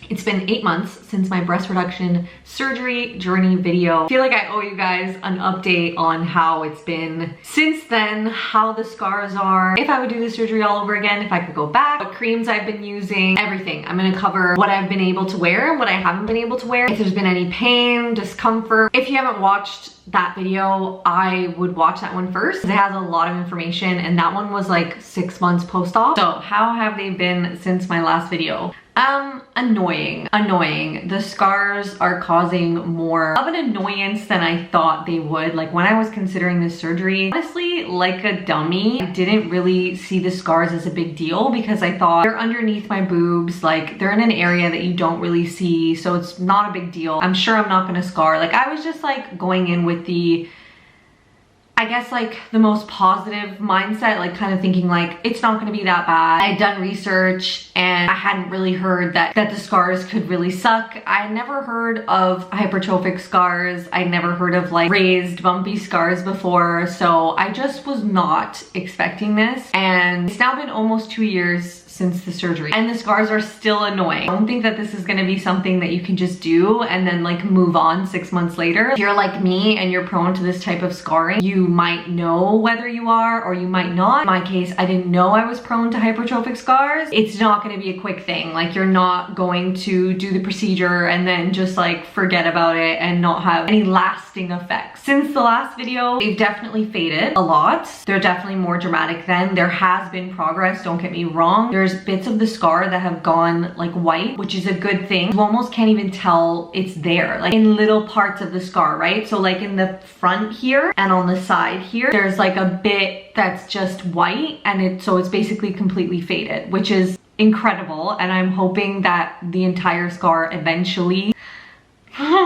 It's been 8 months since my breast reduction surgery journey video. I feel like I owe you guys an update on how it's been since then, how the scars are, if I would do the surgery all over again, if I could go back, what creams I've been using, everything. I'm gonna cover what I've been able to wear and what I haven't been able to wear, if there's been any pain, discomfort. If you haven't watched that video, I would watch that one first. It has a lot of information and that one was like 6 months post-op. So how have they been since my last video? Annoying. The scars are causing more of an annoyance than I thought they would. Like when I was considering this surgery, honestly, like a dummy, I didn't really see the scars as a big deal because I thought they're underneath my boobs, like they're in an area that you don't really see, so it's not a big deal. I'm sure I'm not gonna scar. Like I was just like going in with the, I guess like the most positive mindset, like kind of thinking like it's not gonna be that bad. I had done research and I hadn't really heard that the scars could really suck. I had never heard of hypertrophic scars. I'd never heard of like raised bumpy scars before. So I just was not expecting this. And it's now been almost 2 years since the surgery and the scars are still annoying. I don't think that this is gonna be something that you can just do and then like move on 6 months later. If you're like me and you're prone to this type of scarring, you might know whether you are or you might not. In my case, I didn't know I was prone to hypertrophic scars. It's not gonna be a quick thing. Like you're not going to do the procedure and then just like forget about it and not have any lasting effects. Since the last video, they've definitely faded a lot. They're definitely more dramatic then. There has been progress, don't get me wrong. There's bits of the scar that have gone like white, which is a good thing. You almost can't even tell it's there, like in little parts of the scar, right? So like in the front here and on the side here, there's like a bit that's just white and it's basically completely faded, which is incredible. And I'm hoping that the entire scar eventually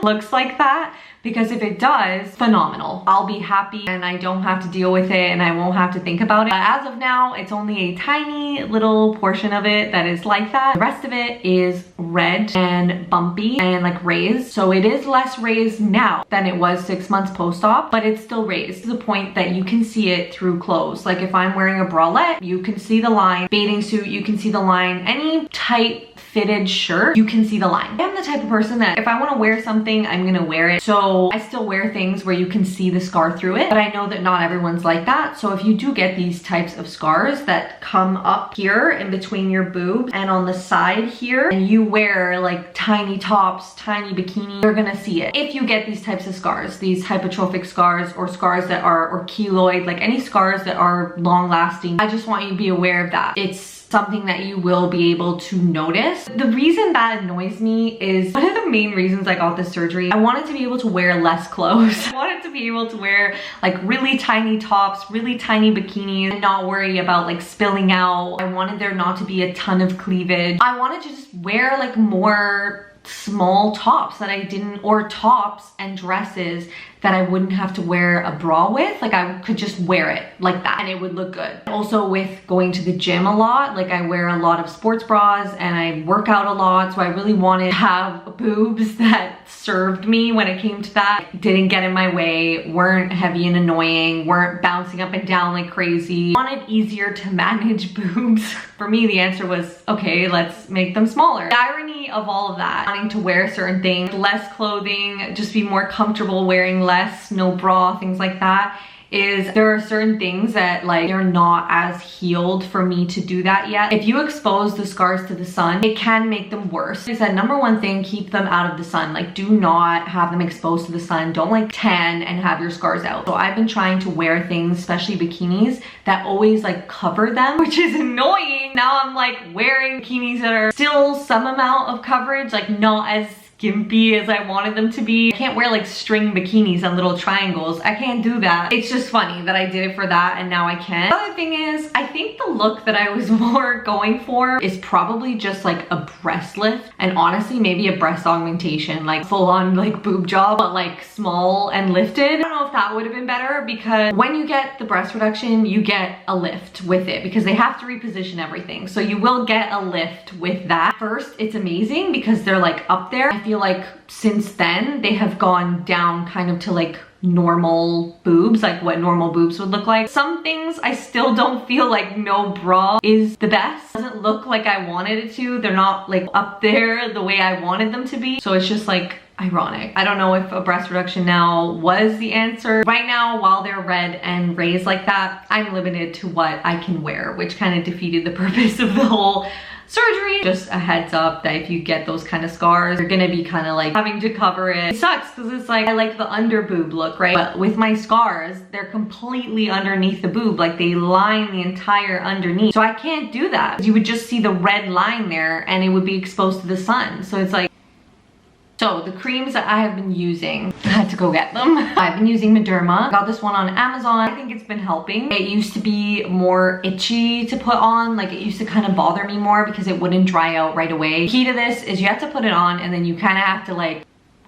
looks like that, because if it does, phenomenal. I'll be happy and I don't have to deal with it and I won't have to think about it. But as of now, it's only a tiny little portion of it that is like that. The rest of it is red and bumpy and like raised. So it is less raised now than it was 6 months post-op, but it's still raised to the point that you can see it through clothes. Like if I'm wearing a bralette, you can see the line. Bathing suit, you can see the line. Any tight fitted shirt, you can see the line. I'm the type of person that if I want to wear something, I'm gonna wear it. So I still wear things where you can see the scar through it, but I know that not everyone's like that. So if you do get these types of scars that come up here in between your boobs and on the side here, and you wear like tiny tops, tiny bikini, you're gonna see it. If you get these types of scars, these hypertrophic scars or scars that are, or keloid, like any scars that are long lasting, I just want you to be aware of that. It's something that you will be able to notice. The reason that annoys me is one of the main reasons I got this surgery. I wanted to be able to wear less clothes. I wanted to be able to wear like really tiny tops, really tiny bikinis, and not worry about like spilling out. I wanted there not to be a ton of cleavage. I wanted to just wear like more small tops that I didn't, or tops and dresses that I wouldn't have to wear a bra with. Like I could just wear it like that and it would look good. Also with going to the gym a lot, like I wear a lot of sports bras and I work out a lot. So I really wanted to have boobs that served me when it came to that. Didn't get in my way, weren't heavy and annoying, weren't bouncing up and down like crazy. Wanted easier to manage boobs. For me, the answer was, okay, let's make them smaller. The irony of all of that, wanting to wear certain things, less clothing, just be more comfortable wearing less, no bra, things like that, is there are certain things that like they're not as healed for me to do that yet. If you expose the scars to the sun, it can make them worse. I said, number one thing, keep them out of the sun. Like do not have them exposed to the sun. Don't like tan and have your scars out. So I've been trying to wear things, especially bikinis, that always like cover them, which is annoying. Now I'm like wearing bikinis that are still some amount of coverage, like not as skimpy as I wanted them to be. I can't wear like string bikinis and little triangles. I can't do that. It's just funny that I did it for that and now I can. The other thing is, I think the look that I was more going for is probably just like a breast lift, and honestly maybe a breast augmentation, like full on like boob job, but like small and lifted. I don't know if that would have been better, because when you get the breast reduction, you get a lift with it because they have to reposition everything. So you will get a lift with that. First, it's amazing because they're like up there. I feel like since then they have gone down kind of to like normal boobs, like what normal boobs would look like. Some things I still don't feel like no bra is the best. It doesn't look like I wanted it to. They're not like up there the way I wanted them to be. So it's just like ironic. I don't know if a breast reduction now was the answer. Right now, while they're red and raised like that, I'm limited to what I can wear, which kind of defeated the purpose of the whole surgery. Just a heads up that if you get those kind of scars, you're gonna be kind of like having to cover it. It sucks because it's like, I like the under boob look, right? But with my scars, they're completely underneath the boob. Like they line the entire underneath. So I can't do that. You would just see the red line there and it would be exposed to the sun. So it's like, so the creams that I have been using, I had to go get them. I've been using MEDERMA. Got this one on Amazon. I think it's been helping. It used to be more itchy to put on. Like it used to kind of bother me more because it wouldn't dry out right away. The key to this is you have to put it on and then you kind of have to like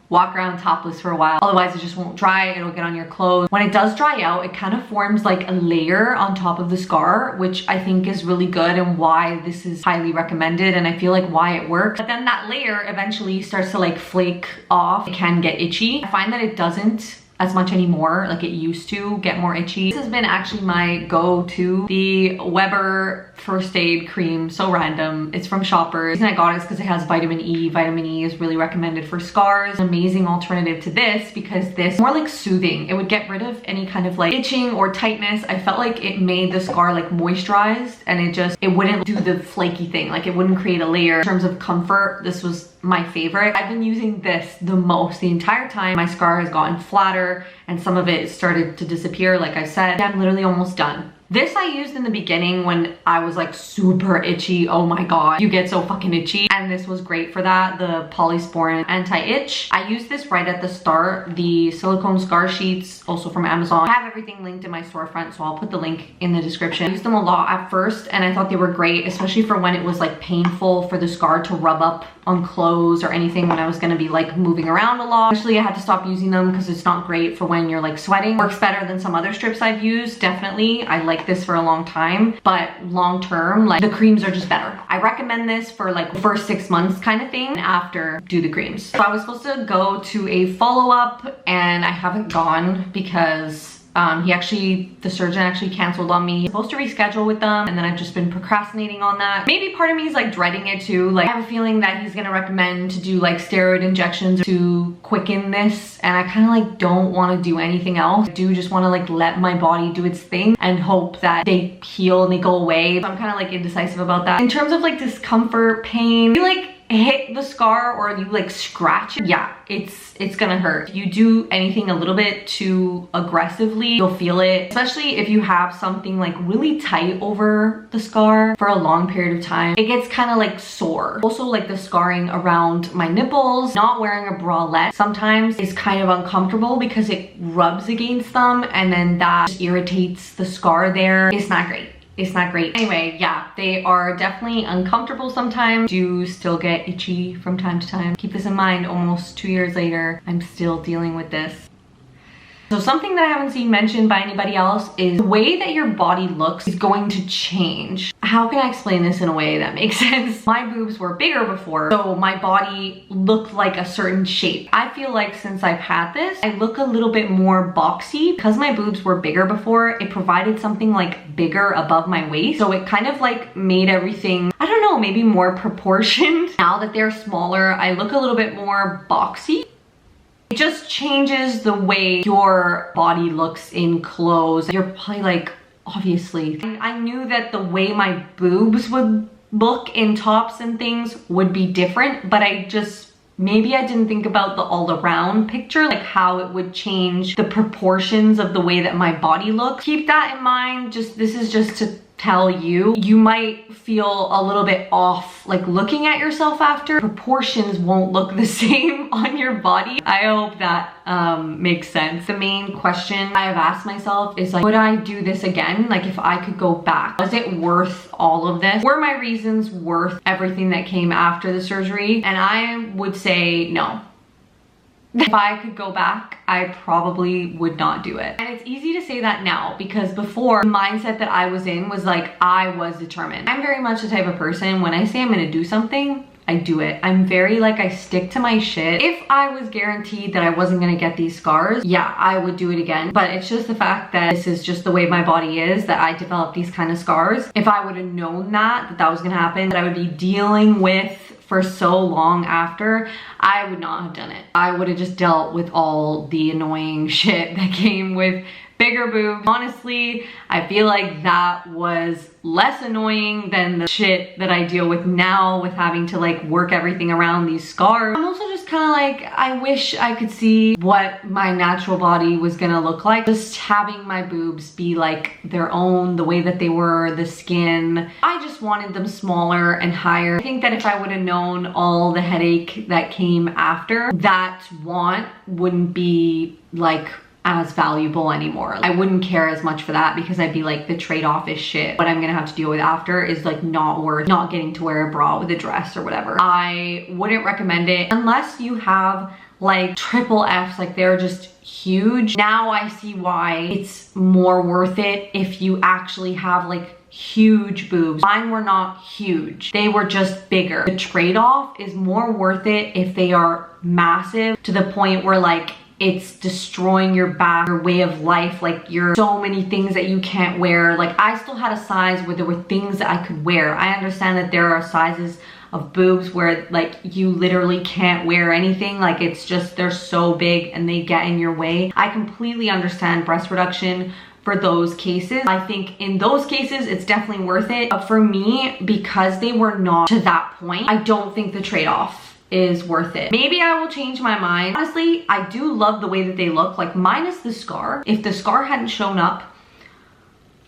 walk around topless for a while. Otherwise it just won't dry. It'll get on your clothes. When it does dry out, it kind of forms like a layer on top of the scar, which I think is really good and why this is highly recommended, and I feel like why it works. But then that layer eventually starts to like flake off. It can get itchy. I find that it doesn't as much anymore. Like it used to get more itchy. This has been actually my go-to, the Weber First Aid Cream. So random. It's from Shoppers. The reason I got it is because it has vitamin E. Vitamin E is really recommended for scars. An amazing alternative to this because this is more like soothing. It would get rid of any kind of like itching or tightness. I felt like it made the scar like moisturized and it wouldn't do the flaky thing. Like it wouldn't create a layer. In terms of comfort, this was my favorite. I've been using this the most the entire time. My scar has gotten flatter and some of it started to disappear. Like I said, I'm literally almost done. This I used in the beginning when I was like super itchy. Oh my god, you get so fucking itchy. And this was great for that, the Polysporin anti-itch. I used this right at the start, the silicone scar sheets, also from Amazon. I have everything linked in my storefront, so I'll put the link in the description. I used them a lot at first and I thought they were great, especially for when it was like painful for the scar to rub up on clothes or anything when I was gonna be like moving around a lot. Actually, I had to stop using them because it's not great for when you're like sweating. Works better than some other strips I've used, definitely. I like this for a long time, but long term, like the creams are just better. I recommend this for like the first 6 months kind of thing, and after do the creams. So I was supposed to go to a follow-up and I haven't gone because the surgeon actually canceled on me. He's supposed to reschedule with them and then I've just been procrastinating on that. Maybe part of me is like dreading it too. Like I have a feeling that he's gonna recommend to do like steroid injections to quicken this and I kind of like don't want to do anything else. I do just want to like let my body do its thing and hope that they heal and they go away. So I'm kind of like indecisive about that. In terms of like discomfort, pain, you like hit the scar or you like scratch it, yeah, it's gonna hurt. If you do anything a little bit too aggressively, you'll feel it, especially if you have something like really tight over the scar for a long period of time. It gets kind of like sore. Also like the scarring around my nipples, not wearing a bralette sometimes is kind of uncomfortable because it rubs against them and then that just irritates the scar there. It's not great. It's not great. Anyway, yeah, they are definitely uncomfortable sometimes. Do still get itchy from time to time. Keep this in mind, almost 2 years later, I'm still dealing with this. So something that I haven't seen mentioned by anybody else is the way that your body looks is going to change. How can I explain this in a way that makes sense? My boobs were bigger before, so my body looked like a certain shape. I feel like since I've had this, I look a little bit more boxy. Because my boobs were bigger before, it provided something like bigger above my waist. So it kind of like made everything, I don't know, maybe more proportioned. Now that they're smaller, I look a little bit more boxy. It just changes the way your body looks in clothes. You're probably like, obviously. I knew that the way my boobs would look in tops and things would be different, but maybe I didn't think about the all around picture, like how it would change the proportions of the way that my body looks. Keep that in mind. This is just to tell you, you might feel a little bit off, like looking at yourself after. Proportions won't look the same on your body. I hope that makes sense. The main question I have asked myself is like, would I do this again? Like if I could go back, was it worth all of this? Were my reasons worth everything that came after the surgery? And I would say no. If I could go back, I probably would not do it. And it's easy to say that now because before, the mindset that I was in was like, I was determined. I'm very much the type of person, when I say I'm gonna do something, I do it. I'm very like, I stick to my shit. If I was guaranteed that I wasn't gonna get these scars, yeah, I would do it again. But it's just the fact that this is just the way my body is, that I developed these kind of scars. If I would have known that was gonna happen, that I would be dealing with for so long after, I would not have done it. I would have just dealt with all the annoying shit that came with bigger boobs. Honestly, I feel like that was less annoying than the shit that I deal with now with having to like work everything around these scars. I'm also just kind of like, I wish I could see what my natural body was gonna look like. Just having my boobs be like their own, the way that they were, the skin. I just wanted them smaller and higher. I think that if I would have known all the headache that came after, that want wouldn't be like as valuable anymore. I wouldn't care as much for that because I'd be like, the trade-off is shit. What I'm gonna have to deal with after is like not worth not getting to wear a bra with a dress or whatever. I wouldn't recommend it unless you have like triple Fs, like they're just huge. Now I see why it's more worth it if you actually have like huge boobs. Mine were not huge, they were just bigger. The trade-off is more worth it if they are massive to the point where like it's destroying your back, your way of life, like you're so many things that you can't wear. Like I still had a size where there were things that I could wear. I understand that there are sizes of boobs where like you literally can't wear anything, like it's just they're so big and they get in your way. I completely understand breast reduction for those cases. I think in those cases it's definitely worth it, but for me, because they were not to that point, I don't think the trade-off is worth it. Maybe I will change my mind. Honestly, I do love the way that they look, like minus the scar. If the scar hadn't shown up,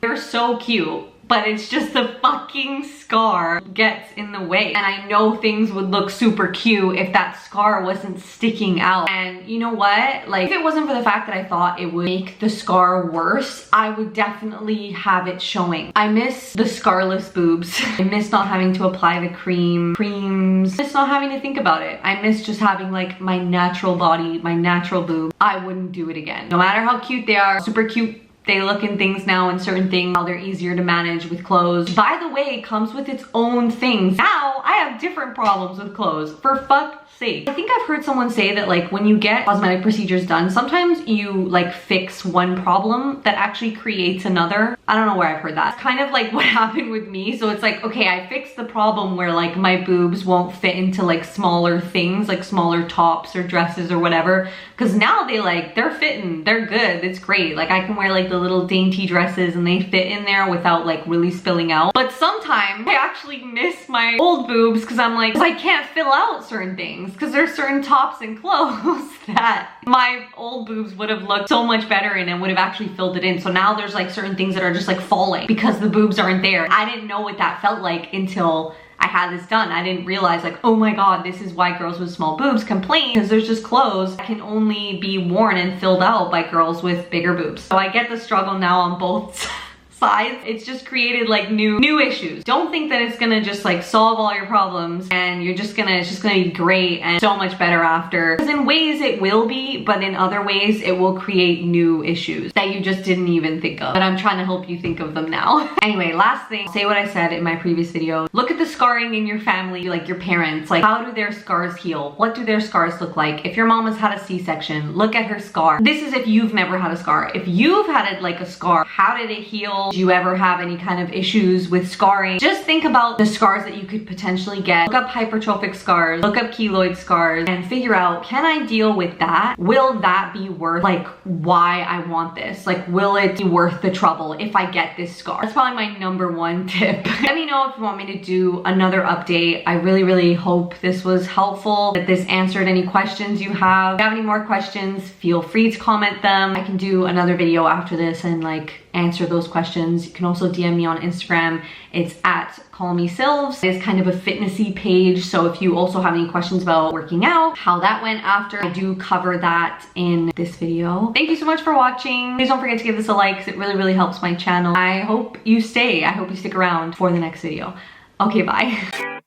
they're so cute, but it's just the fucking scar gets in the way. And I know things would look super cute if that scar wasn't sticking out. And you know what? Like if it wasn't for the fact that I thought it would make the scar worse, I would definitely have it showing. I miss the scarless boobs. I miss not having to apply the creams. I miss not having to think about it. I miss just having like my natural body, my natural boobs. I wouldn't do it again. No matter how cute they are, super cute they look in things now and certain things, how they're easier to manage with clothes. By the way, it comes with its own things. Now I have different problems with clothes, for fuck's sake. I think I've heard someone say that like when you get cosmetic procedures done, sometimes you like fix one problem that actually creates another. I don't know where I've heard that. It's kind of like what happened with me. So it's like, okay, I fixed the problem where like my boobs won't fit into like smaller things, like smaller tops or dresses or whatever. Cause now they're fitting, they're good, it's great. Like I can wear like the little dainty dresses and they fit in there without like really spilling out. But sometimes I actually miss my old boobs because I'm like, I can't fill out certain things because there's certain tops and clothes that my old boobs would have looked so much better in and would have actually filled it in. So now there's like certain things that are just like falling because the boobs aren't there. I didn't know what that felt like until I had this done. I didn't realize like, oh my God, this is why girls with small boobs complain, because there's just clothes that can only be worn and filled out by girls with bigger boobs. So I get the struggle now on both sides. It's just created like new issues. Don't think that it's gonna just like solve all your problems and it's just gonna be great and so much better after. Because in ways it will be, but in other ways it will create new issues that you just didn't even think of. But I'm trying to help you think of them now. Anyway, last thing, say what I said in my previous video. Look at the scarring in your family, like your parents. Like how do their scars heal? What do their scars look like? If your mom has had a C-section, look at her scar. This is if you've never had a scar. If you've had like a scar, how did it heal? Do you ever have any kind of issues with scarring? Just think about the scars that you could potentially get. Look up hypertrophic scars, look up keloid scars, and figure out, can I deal with that? Will that be worth like why I want this? Like, will it be worth the trouble if I get this scar? That's probably my #1 tip. Let me know if you want me to do another update. I really hope this was helpful, that this answered any questions you have. If you have any more questions, feel free to comment them. I can do another video after this and like answer those questions. You can also DM me on Instagram. It's at callmesilves. It's kind of a fitnessy page, so if you also have any questions about working out, how that went after, I do cover that in this video. Thank you so much for watching. Please don't forget to give this a like because it really helps my channel. I hope you stay. I hope you stick around for the next video. Okay, bye.